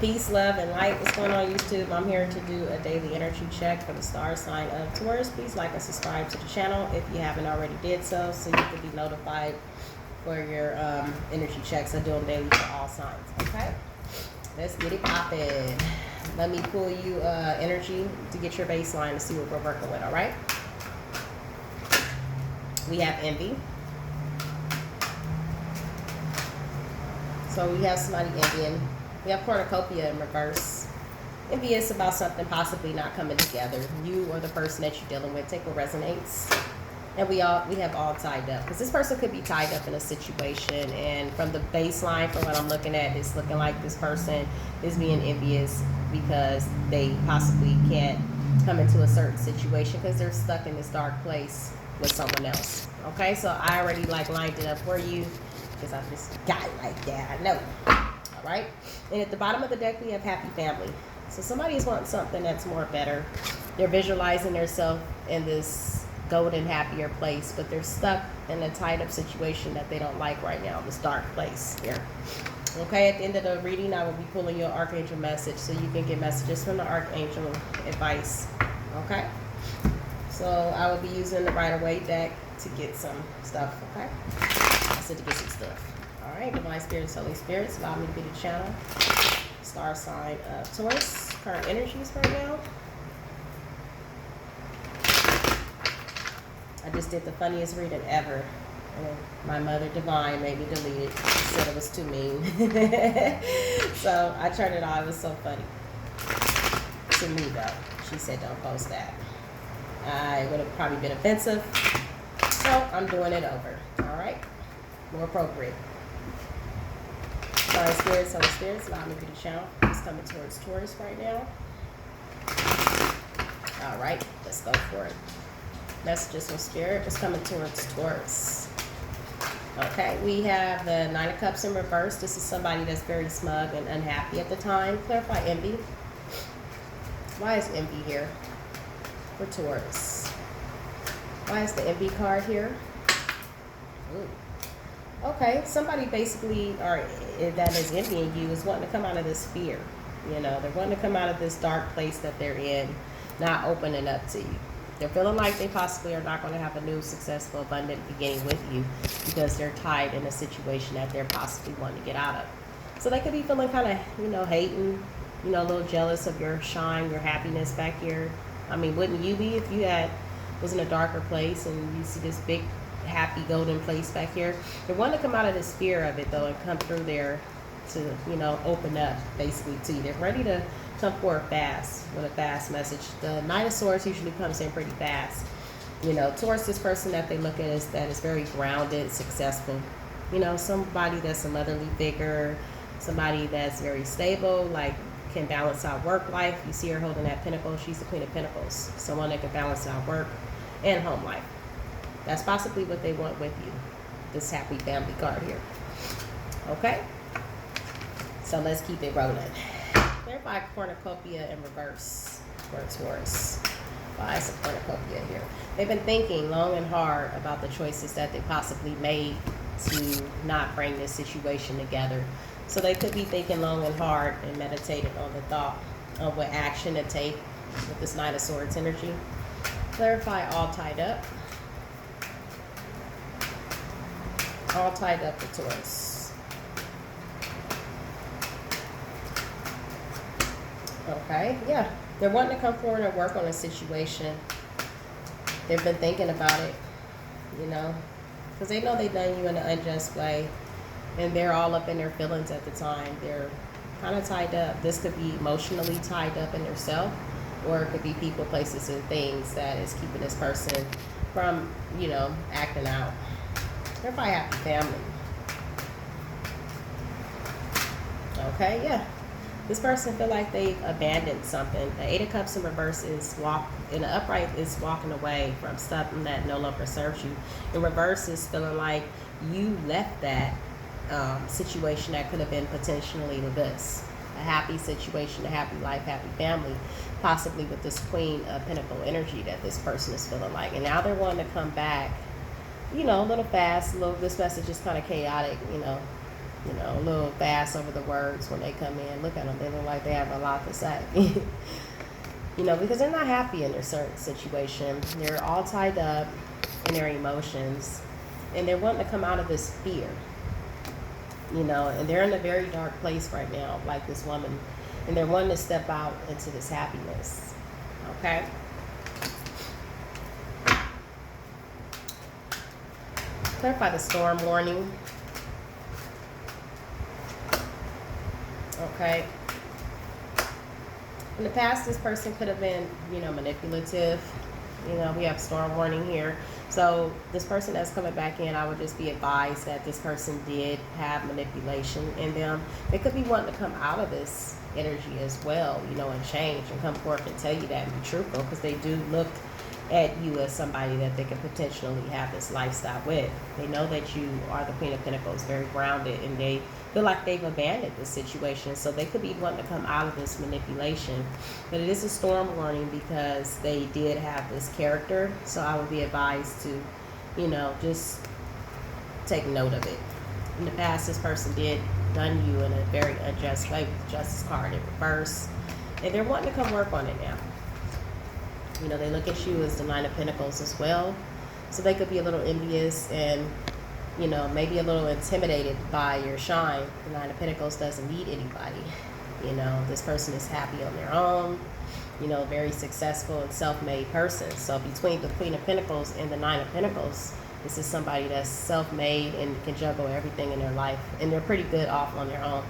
Peace, love, and light. What's going on, YouTube? I'm here to do a daily energy check for the star sign of Taurus. Please like and subscribe to the channel if you haven't already did so you can be notified for your energy checks. I do them daily for all signs. Okay, let's get it poppin'. Let me pull you energy to get your baseline to see what we're working with. All right. We have envy. So we have somebody envying. We have cornucopia in reverse. Envious about something possibly not coming together. You or the person that you're dealing with, take what resonates. And we have all tied up. Because this person could be tied up in a situation. And from the baseline, from what I'm looking at, it's looking like this person is being envious because they possibly can't come into a certain situation because they're stuck in this dark place with someone else. Okay, so I already lined it up for you because I'm just guy like that. I know. All right, and at the bottom of the deck we have happy family. So somebody is wanting something that's more better. They're visualizing themselves in this golden happier place, but they're stuck in a tied up situation that they don't like right now, this dark place here. Okay, at the end of the reading I will be pulling your archangel message so you can get messages from the archangel advice. Okay, so I will be using the Rider-Waite deck to get some stuff. Okay, I said to get some stuff. All right, Divine Spirits, Holy Spirits, allow me to be the channel. Star sign of Taurus, current energies right now. I just did the funniest reading ever. And my mother, Divine, made me delete it. She said it was too mean. So I turned it off. It was so funny. To me, though. She said, don't post that. I would have probably been offensive. So I'm doing it over. All right? More appropriate. Divine Spirits, Holy Spirits, allow me to be the channel. It's coming towards Taurus right now. All right, let's go for it. Messages from Spirit was coming towards Taurus. Okay, we have the Nine of Cups in reverse. This is somebody that's very smug and unhappy at the time. Clarify envy. Why is envy here for Taurus? Why is the envy card here? Ooh. Okay, somebody basically that is envying you is wanting to come out of this fear. You know, they're wanting to come out of this dark place that they're in, not opening up to you. They're feeling like they possibly are not going to have a new, successful, abundant beginning with you because they're tied in a situation that they're possibly wanting to get out of. So they could be feeling kind of, hating, a little jealous of your shine, your happiness back here. I mean, wouldn't you be if you was in a darker place and you see this big, happy golden place back here? They want to come out of this fear of it though and come through there to open up basically to you. They're ready to come forward fast with a fast message. The Knight of Swords usually comes in pretty fast, towards this person that they look at that is very grounded, successful, somebody that's a motherly figure, somebody that's very stable, can balance out work life. You see her holding that pentacle. She's the Queen of Pentacles, someone that can balance out work and home life. That's possibly what they want with you, this happy family card here. Okay, so let's keep it rolling. Clarify cornucopia in reverse for Taurus. Why is a cornucopia here? They've been thinking long and hard about the choices that they possibly made to not bring this situation together. So they could be thinking long and hard and meditating on the thought of what action to take with this Knight of Swords energy. Clarify all tied up. All tied up for Taurus. Okay, yeah. They're wanting to come forward and work on a situation. They've been thinking about it, because they know they've done you in an unjust way. And they're all up in their feelings at the time. They're kind of tied up. This could be emotionally tied up in themselves, or it could be people, places, and things that is keeping this person from, acting out. They're probably happy family. Okay, yeah. This person feel like they've abandoned something. The Eight of Cups in reverse is in the upright is walking away from something that no longer serves you. In reverse is feeling like you left that situation that could have been potentially with this. A happy situation, a happy life, happy family, possibly with this Queen of Pentacle energy that this person is feeling like. And now they're wanting to come back, a little fast, this message is kind of chaotic, You know, a little fast over the words when they come in. Look at them. They look like they have a lot to say. You know, because they're not happy in their certain situation. They're all tied up in their emotions. And they're wanting to come out of this fear. You know, and they're in a very dark place right now, like this woman. And they're wanting to step out into this happiness. Okay? Clarify the storm warning. Okay. In the past, this person could have been, you know, manipulative. You know, we have storm warning here. So this person that's coming back in, I would just be advised that this person did have manipulation in them. They could be wanting to come out of this energy as well, you know, and change and come forth and tell you that and be truthful, because they do look at you as somebody that they could potentially have this lifestyle with. They know that you are the Queen of Pentacles, very grounded, and they feel like they've abandoned this situation. So they could be wanting to come out of this manipulation. But it is a storm warning because they did have this character. So I would be advised to, you know, just take note of it. In the past, this person did done you in a very unjust way with the Justice card in reverse. And they're wanting to come work on it now. You know, they look at you as the Nine of Pentacles as well. So they could be a little envious and, you know, maybe a little intimidated by your shine. The Nine of Pentacles doesn't need anybody. You know, this person is happy on their own. You know, very successful and self-made person. So between the Queen of Pentacles and the Nine of Pentacles, this is somebody that's self-made and can juggle everything in their life. And they're pretty good off on their own.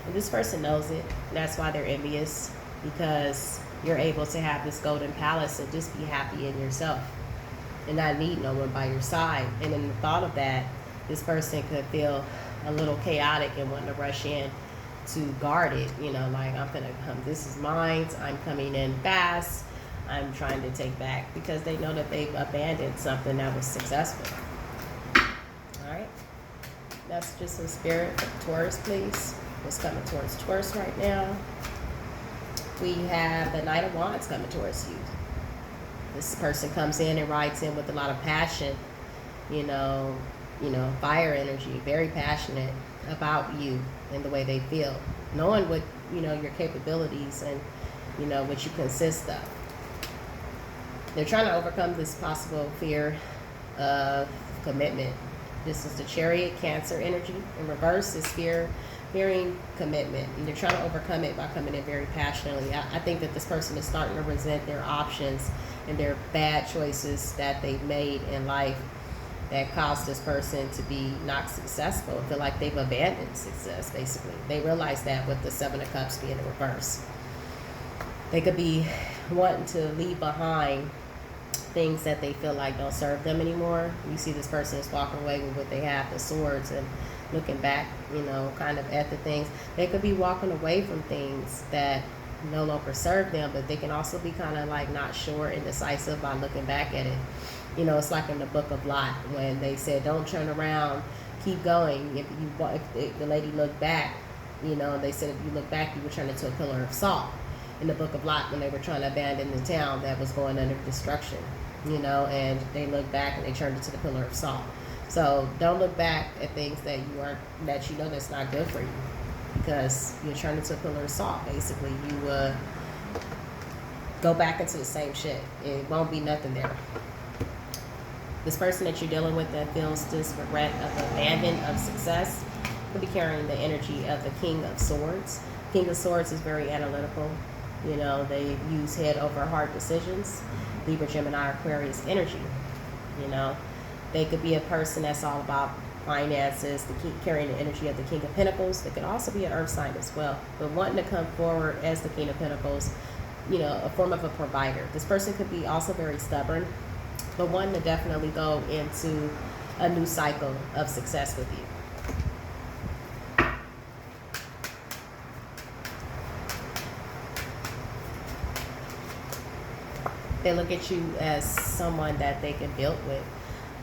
And this person knows it. That's why they're envious, because you're able to have this golden palace and just be happy in yourself and not need no one by your side. And in the thought of that, this person could feel a little chaotic and want to rush in to guard it. You know, like, I'm gonna come, this is mine, I'm coming in fast, I'm trying to take back, because they know that they've abandoned something that was successful. All right, messages from Spirit for Taurus, please. What's coming towards Taurus right now? We have the Knight of Wands coming towards you. This person comes in and rides in with a lot of passion, you know, fire energy, very passionate about you and the way they feel, knowing what, you know, your capabilities and, you know, what you consist of. They're trying to overcome this possible fear of commitment. This is the Chariot, Cancer energy. In reverse is fearing commitment, and they're trying to overcome it by coming in very passionately. I think that this person is starting to resent their options and their bad choices that they've made in life that caused this person to be not successful. Feel like they've abandoned success, basically. They realize that with the Seven of Cups being in reverse. They could be wanting to leave behind things that they feel like don't serve them anymore. You see this person is walking away with what they have, the swords, and looking back, you know, kind of at the things. They could be walking away from things that no longer serve them, but they can also be kind of like not sure and decisive by looking back at it. You know, it's like in the Book of Lot when they said, don't turn around, keep going. If the lady looked back, you know, they said if you look back, you would turn into a pillar of salt. In the Book of Lot, when they were trying to abandon the town that was going under destruction, you know, and they looked back and they turned into the pillar of salt. So don't look back at things that you know that's not good for you, because you're turned into a pillar of salt. Basically, you go back into the same shit. It won't be nothing there. This person that you're dealing with that feels this regret of abandon of success could be carrying the energy of the King of Swords. King of Swords is very analytical. You know, they use head over heart decisions. Libra, Gemini, Aquarius energy. You know, they could be a person that's all about finances, carrying the energy of the King of Pentacles. They could also be an earth sign as well, but wanting to come forward as the King of Pentacles, you know, a form of a provider. This person could be also very stubborn, but wanting to definitely go into a new cycle of success with you. They look at you as someone that they can build with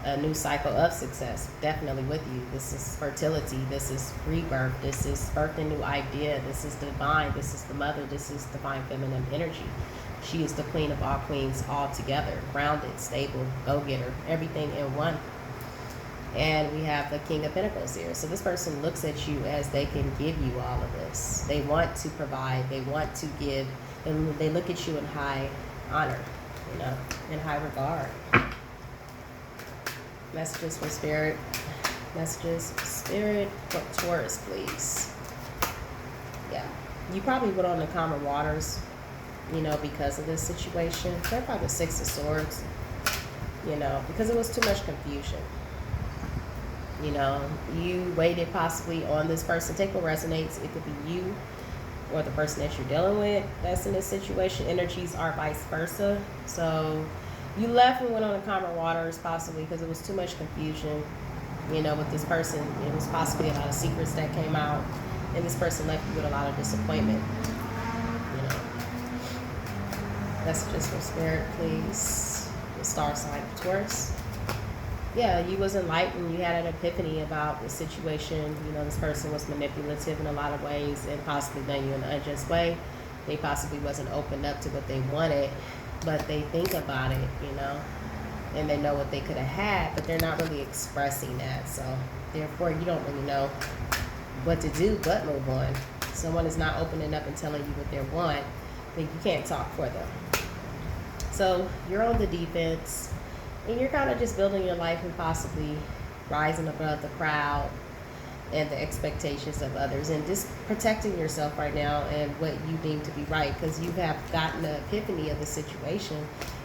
a new cycle of success, definitely with you. This is fertility. This is rebirth. This is birth a new idea. This is divine. This is the mother. This is divine feminine energy. She is the queen of all queens all together, grounded, stable, go-getter, everything in one. And we have the King of Pentacles here. So this person looks at you as they can give you all of this. They want to provide. They want to give. And they look at you in high honor, you know, in high regard. Messages for Spirit. Messages for Spirit for Taurus, please. Yeah. You probably went on the calmer waters, you know, because of this situation. Clarify the Six of Swords, you know, because it was too much confusion. You know, you waited possibly on this person. Take what resonates. It could be you or the person that you're dealing with that's in this situation. Energies are vice versa. So you left and went on the calmer waters possibly because it was too much confusion, you know, with this person. It was possibly a lot of secrets that came out, and this person left you with a lot of disappointment, you know. Messages for Spirit, please. The star sign of Taurus. Yeah, you was enlightened. You had an epiphany about the situation. You know, this person was manipulative in a lot of ways and possibly done you in an unjust way. They possibly wasn't opened up to what they wanted, but they think about it, you know, and they know what they could have had, but they're not really expressing that. So therefore, you don't really know what to do but move on. Someone is not opening up and telling you what they want, then you can't talk for them. So you're on the defense. And you're kind of just building your life and possibly rising above the crowd and the expectations of others and just protecting yourself right now and what you deem to be right, because you have gotten the epiphany of the situation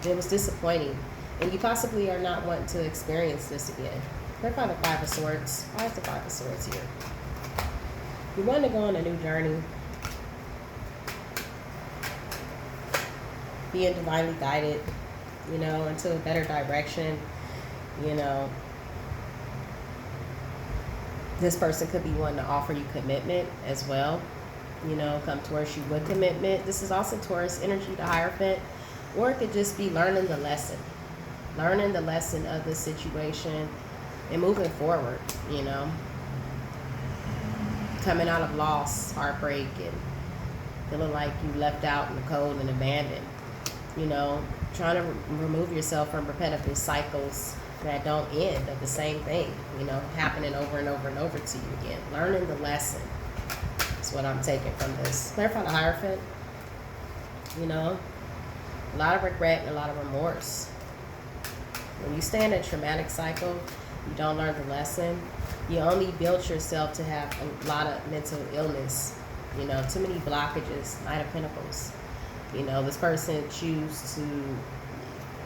and it was disappointing. And you possibly are not wanting to experience this again. Clarify the Five of Swords. Why is the Five of Swords here? You want to go on a new journey. Being divinely guided, you know, into a better direction, you know. This person could be wanting to offer you commitment as well, you know, come towards you with commitment. This is also Taurus energy, the Hierophant, or it could just be learning the lesson of the situation and moving forward, you know, coming out of loss, heartbreak, and feeling like you left out in the cold and abandoned, you know, trying to remove yourself from repetitive cycles that don't end of the same thing, you know, happening over and over and over to you again. Learning the lesson is what I'm taking from this. Clarify the Hierophant, you know, a lot of regret and a lot of remorse. When you stay in a traumatic cycle, you don't learn the lesson. You only built yourself to have a lot of mental illness, you know, too many blockages. Knight of Pentacles. You know, this person chooses to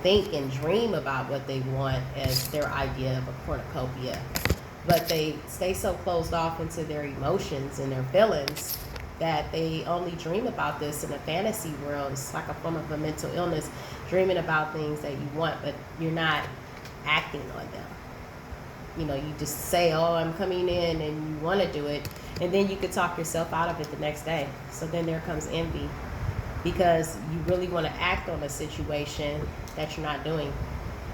think and dream about what they want as their idea of a cornucopia. But they stay so closed off into their emotions and their feelings that they only dream about this in a fantasy world. It's like a form of a mental illness, dreaming about things that you want, but you're not acting on them. You know, you just say, oh, I'm coming in, and you want to do it, and then you could talk yourself out of it the next day. So then there comes envy, because you really want to act on a situation that you're not doing.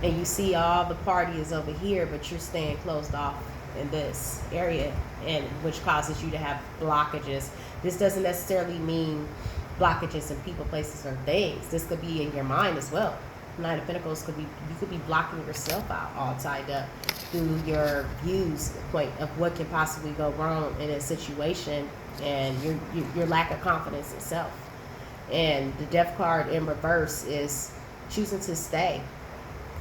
And you see all the party is over here, but you're staying closed off in this area, and which causes you to have blockages. This doesn't necessarily mean blockages in people, places, or things. This could be in your mind as well. Knight of Pentacles could be, you could be blocking yourself out, all tied up through your views point of what can possibly go wrong in a situation, and your lack of confidence in self. And the Death card in reverse is choosing to stay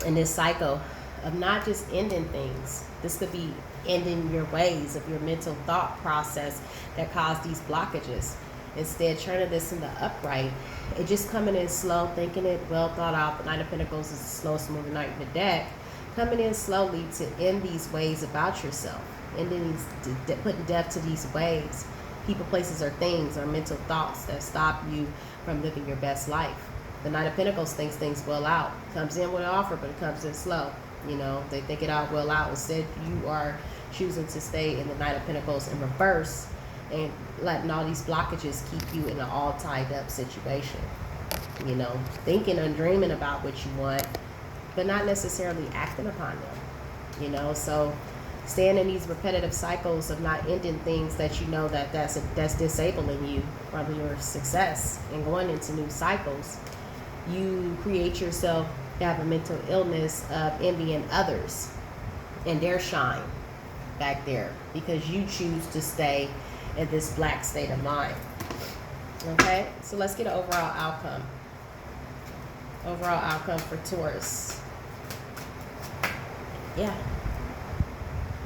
in this cycle of not just ending things. This could be ending your ways of your mental thought process that caused these blockages. Instead, turning this into upright and just coming in slow, thinking it well thought out. The Knight of Pentacles is the slowest moving knight in the deck. Coming in slowly to end these ways about yourself, ending these, putting death to these ways, people, places, or things, or mental thoughts that stop you from living your best life. The Knight of Pentacles thinks things well out. Comes in with an offer, but it comes in slow. You know, they think it out well out. Instead, you are choosing to stay in the Knight of Pentacles in reverse and letting all these blockages keep you in an all tied up situation. You know, thinking and dreaming about what you want, but not necessarily acting upon them. You know, so staying in these repetitive cycles of not ending things that you know that's disabling you from your success and going into new cycles, you create yourself to have a mental illness of envying others, and their shine back there because you choose to stay in this black state of mind. Okay, so let's get an overall outcome. Overall outcome for Taurus. Yeah.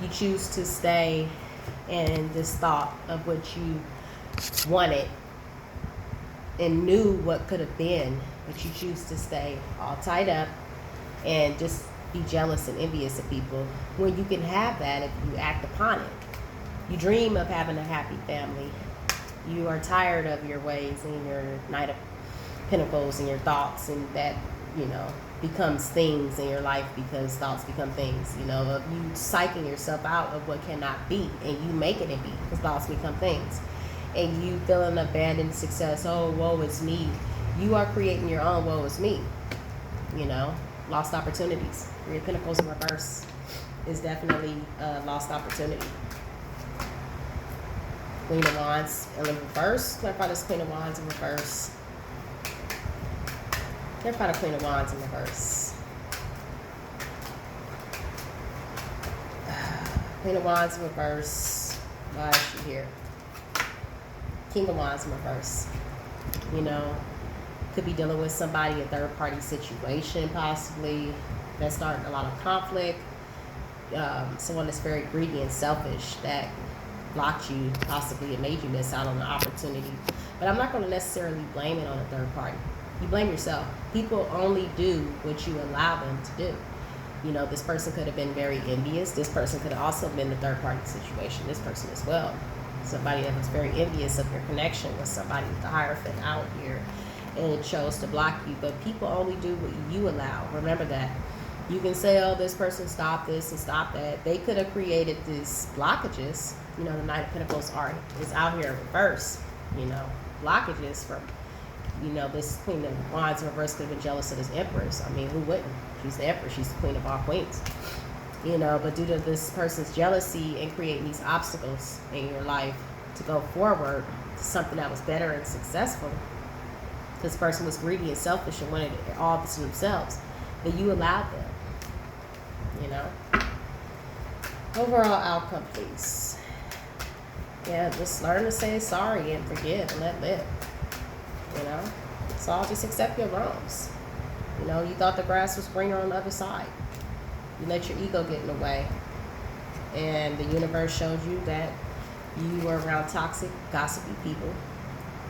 You choose to stay in this thought of what you wanted and knew what could have been, but you choose to stay all tied up and just be jealous and envious of people when you can have that if you act upon it. You dream of having a happy family. You are tired of your ways and your Knight of Pentacles and your thoughts, and that, you know, becomes things in your life because thoughts become things, you know, of you psyching yourself out of what cannot be and you making it be because thoughts become things. And you feeling abandoned success, oh, woe is me. You are creating your own woe is me, you know, lost opportunities. Three of Pentacles in reverse is definitely a lost opportunity. Queen of Wands in reverse. Clarify this Queen of Wands in reverse. Clarify the Queen of Wands in reverse. Queen of Wands in reverse. Why is she here? King of Wands in reverse. You know, could be dealing with somebody, a third party situation possibly, that's starting a lot of conflict. Someone that's very greedy and selfish that blocked you possibly and made you miss out on the opportunity. But I'm not going to necessarily blame it on a third party. You blame yourself. People only do what you allow them to do. You know, this person could have been very envious. This person could have also been the third party situation. This person as well. Somebody that was very envious of your connection with somebody with the Hierophant out here and chose to block you. But people only do what you allow. Remember that. You can say, oh, this person stopped this and stopped that. They could have created these blockages. You know, the Knight of Pentacles is out here in reverse. You know, blockages from, you know, this Queen of Wands in reverse could have been jealous of this Empress. I mean, who wouldn't? She's the Empress. She's the Queen of all queens. You know, but due to this person's jealousy and creating these obstacles in your life to go forward to something that was better and successful, this person was greedy and selfish and wanted it all to themselves, but you allowed them. You know, overall outcome, please. Yeah, just learn to say sorry and forgive and let live. You know, so I'll just accept your wrongs. You know, you thought the grass was greener on the other side. You let your ego get in the way, and the universe showed you that you were around toxic, gossipy people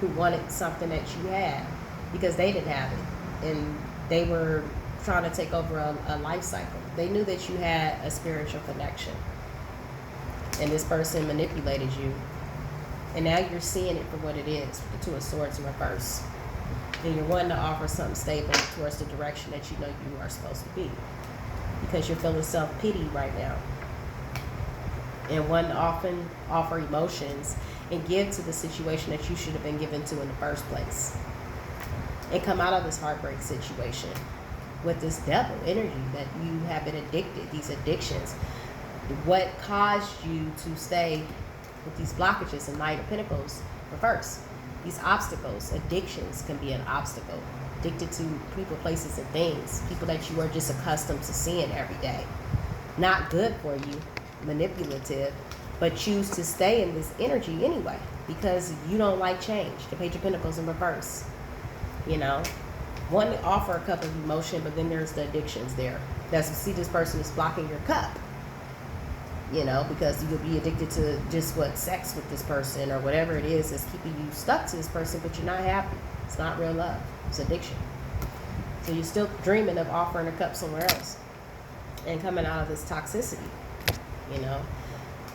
who wanted something that you had because they didn't have it, and they were trying to take over a life cycle. They knew that you had a spiritual connection, and this person manipulated you, and now you're seeing it for what it is, the Two of Swords in reverse, and you're wanting to offer something stable towards the direction that you know you are supposed to be, because you're feeling self-pity right now, and wanting to often offer emotions and give to the situation that you should have been given to in the first place, and come out of this heartbreak situation with this devil energy that you have been addicted, these addictions. What caused you to stay with these blockages in Knight of Pentacles reverse? These obstacles, addictions can be an obstacle. Addicted to people, places, and things. People that you are just accustomed to seeing every day. Not good for you, manipulative, but choose to stay in this energy anyway because you don't like change. The Page of Pentacles in reverse. You know, one to offer a cup of emotion, but then there's the addictions there. That's, see, this person is blocking your cup. You know, because you'll be addicted to just what sex with this person or whatever it is that's keeping you stuck to this person, but you're not happy. It's not real love. It's addiction. So you're still dreaming of offering a cup somewhere else and coming out of this toxicity, you know,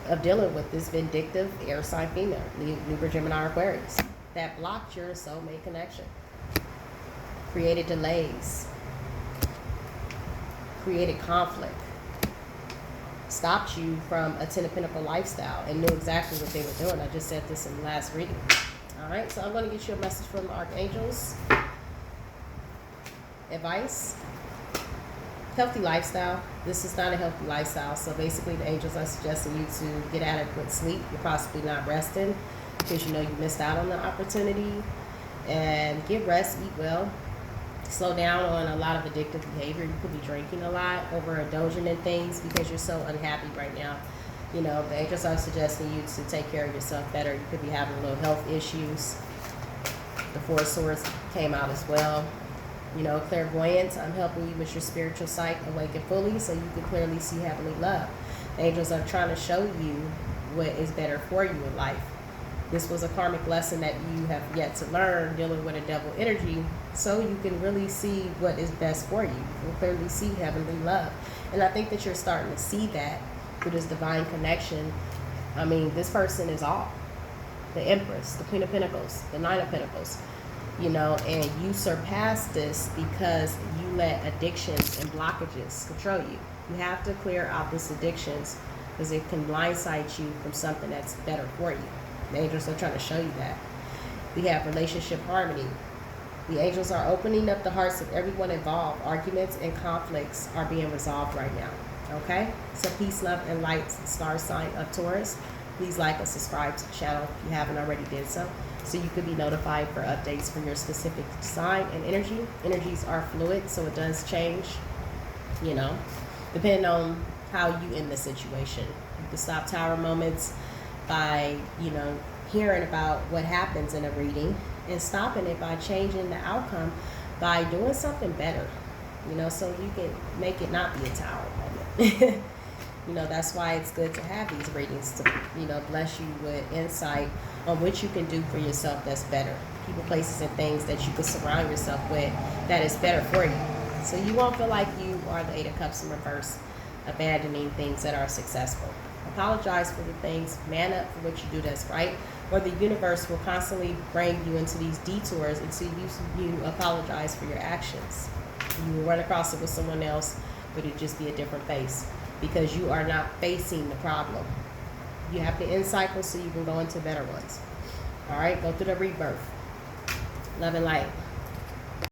of dealing with this vindictive air sign female, Libra, Gemini, or Aquarius, that blocked your soulmate connection, created delays, created conflict, stopped you from a Ten of Pentacles lifestyle and knew exactly what they were doing. I just said this in the last reading. All right, so I'm going to get you a message from the Archangels. Advice. Healthy lifestyle. This is not a healthy lifestyle. So basically the angels are suggesting you to get adequate sleep. You're possibly not resting because you know you missed out on the opportunity. And get rest, eat well, Slow down on a lot of addictive behavior. You could be drinking a lot, overindulging in things because you're so unhappy right now. You know, the angels are suggesting you to take care of yourself better. You could be having little health issues. The Four of Swords came out as well. You know, clairvoyance, I'm helping you with your spiritual sight awaken fully so you can clearly see heavenly love. The angels are trying to show you what is better for you in life. This was a karmic lesson that you have yet to learn, dealing with a devil energy, so you can really see what is best for you. You can clearly see heavenly love. And I think that you're starting to see that through this divine connection. I mean, this person is all. The Empress, the Queen of Pentacles, the Nine of Pentacles, you know, and you surpass this because you let addictions and blockages control you. You have to clear out these addictions because it can blindside you from something that's better for you. The angels are trying to show you that. We have relationship harmony. The angels are opening up the hearts of everyone involved. Arguments and conflicts are being resolved right now. Okay? So peace, love, and light, star sign of Taurus. Please like and subscribe to the channel if you haven't already did so you can be notified for updates for your specific sign and energy. Energies are fluid, so it does change, you know, depending on how you end the situation. You can stop tower moments by, you know, hearing about what happens in a reading and stopping it by changing the outcome by doing something better, you know, so you can make it not be a tower moment. You know, that's why it's good to have these readings to, you know, bless you with insight on what you can do for yourself that's better. People, places, and things that you can surround yourself with that is better for you. So you won't feel like you are the Eight of Cups in reverse, abandoning things that are successful. Apologize for the things, man up for what you do that's right, or the universe will constantly bring you into these detours until you apologize for your actions. You will run across it with someone else, but it'll just be a different face because you are not facing the problem. You have to end cycles so you can go into better ones. All right, go through the rebirth. Love and light.